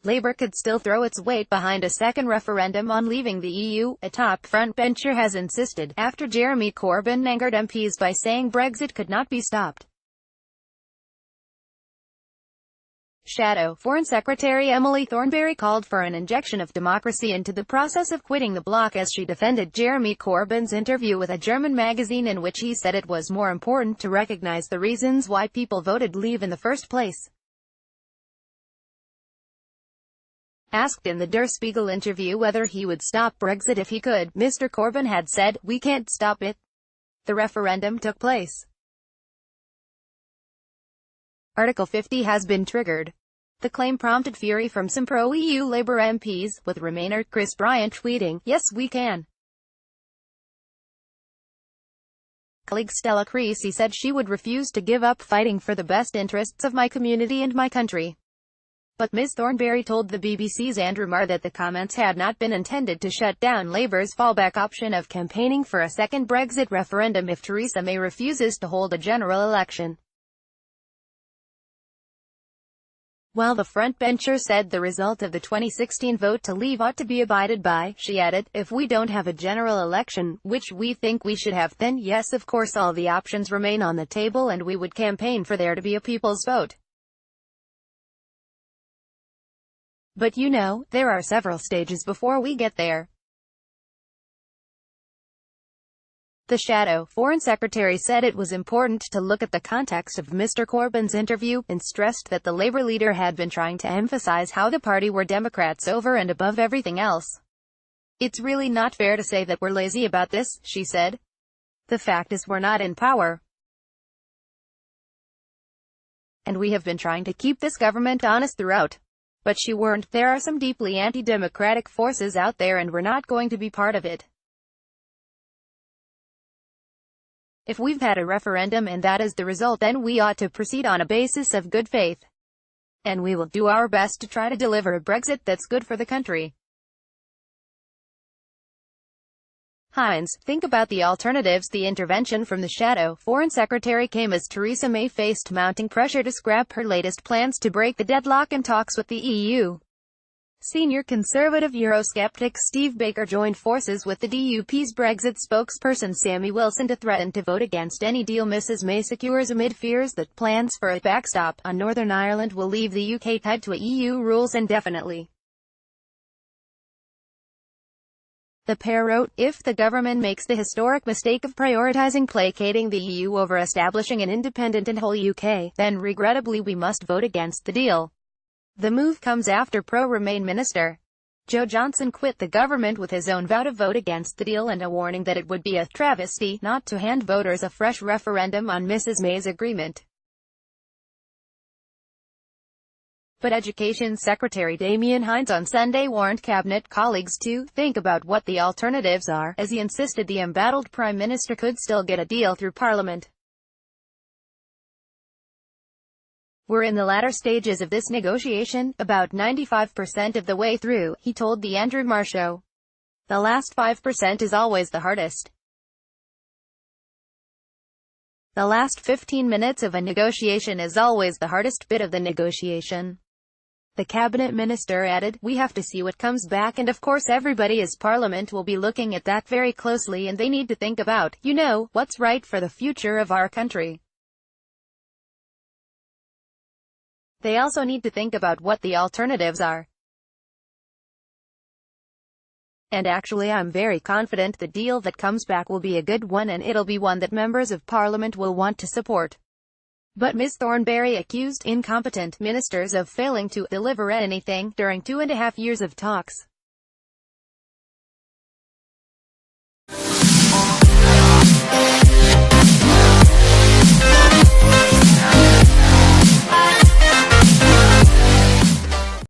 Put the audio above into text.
Labour could still throw its weight behind a second referendum on leaving the EU, a top frontbencher has insisted, after Jeremy Corbyn angered MPs by saying Brexit could not be stopped. Shadow Foreign Secretary Emily Thornberry called for an injection of democracy into the process of quitting the bloc as she defended Jeremy Corbyn's interview with a German magazine in which he said it was more important to recognise the reasons why people voted leave in the first place. Asked in the Der Spiegel interview whether he would stop Brexit if he could, Mr. Corbyn had said, "We can't stop it. The referendum took place. Article 50 has been triggered." The claim prompted fury from some pro-EU Labour MPs, with Remainer Chris Bryant tweeting, "Yes, we can." Colleague Stella Creasy said she would refuse to give up fighting for the best interests of my community and my country. But Ms. Thornberry told the BBC's Andrew Marr that the comments had not been intended to shut down Labour's fallback option of campaigning for a second Brexit referendum if Theresa May refuses to hold a general election. While the frontbencher said the result of the 2016 vote to leave ought to be abided by, she added, "If we don't have a general election, which we think we should have, then yes, of course all the options remain on the table and we would campaign for there to be a people's vote. But you know, there are several stages before we get there." The Shadow Foreign Secretary said it was important to look at the context of Mr. Corbyn's interview, and stressed that the Labour leader had been trying to emphasise how the party were Democrats over and above everything else. "It's really not fair to say that we're lazy about this," she said. "The fact is we're not in power. And we have been trying to keep this government honest throughout. But she weren't. There are some deeply anti-democratic forces out there and we're not going to be part of it. If we've had a referendum and that is the result, then we ought to proceed on a basis of good faith. And we will do our best to try to deliver a Brexit that's good for the country." Hines, think about the alternatives. The intervention from the Shadow Foreign Secretary came as Theresa May faced mounting pressure to scrap her latest plans to break the deadlock in talks with the EU. Senior Conservative Eurosceptic Steve Baker joined forces with the DUP's Brexit spokesperson Sammy Wilson to threaten to vote against any deal Mrs May secures amid fears that plans for a backstop on Northern Ireland will leave the UK tied to EU rules indefinitely. The pair wrote, "If the government makes the historic mistake of prioritising placating the EU over establishing an independent and whole UK, then regrettably we must vote against the deal." The move comes after pro-Remain Minister Joe Johnson quit the government with his own vow to vote against the deal and a warning that it would be a travesty not to hand voters a fresh referendum on Mrs May's agreement. But Education Secretary Damien Hines on Sunday warned Cabinet colleagues to think about what the alternatives are, as he insisted the embattled Prime Minister could still get a deal through Parliament. "We're in the latter stages of this negotiation, about 95% of the way through," he told the Andrew Marr Show. "The last 5% is always the hardest. The last 15 minutes of a negotiation is always the hardest bit of the negotiation." The cabinet minister added, "We have to see what comes back and of course everybody as Parliament will be looking at that very closely and they need to think about, you know, what's right for the future of our country. They also need to think about what the alternatives are. And actually I'm very confident the deal that comes back will be a good one and it'll be one that members of Parliament will want to support." But Ms. Thornberry accused incompetent ministers of failing to deliver anything during 2.5 years of talks.